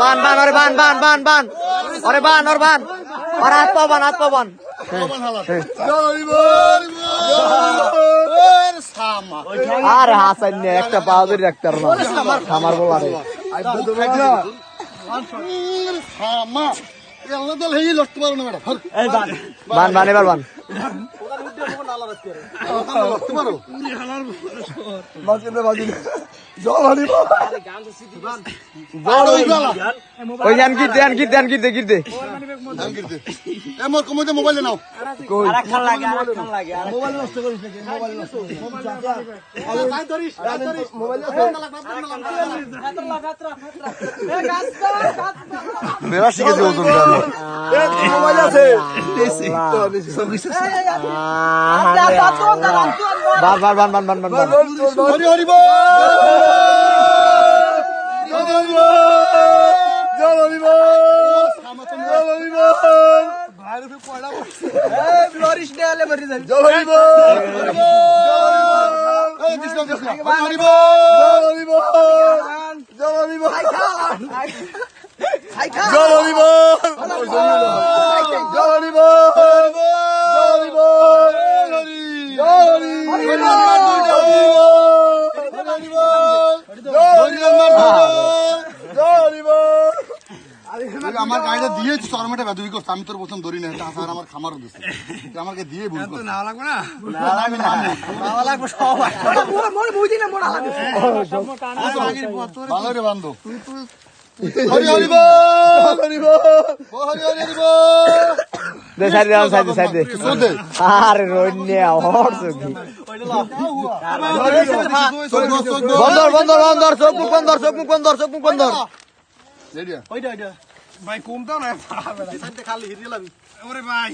বান বান ওরে বান বান বান বান ওরে বান ওর বান ওর হাত পা বান আরে হাসান নিয়ে একটা পাও ধরে রাখতে পারবো খামার বলারে বান বান এবার বান ওই যান গিরতে মোবাইল নাও শিখেছে মোবাইল আছে বান হরি হরি আমার গাড়িটা দিয়ে চরমেটা বেদবি করছে আমি তোর প্রথম ধরি না আমার খামারও দিচ্ছে আমাকে দিয়ে বুঝবো না লাগবে না লাগবে সবাই ভালো রে বান্ধব হরি হরি আরে বন্দর ভাই কমতাও না খালি হিরিয়ে লাগি ওরে ভাই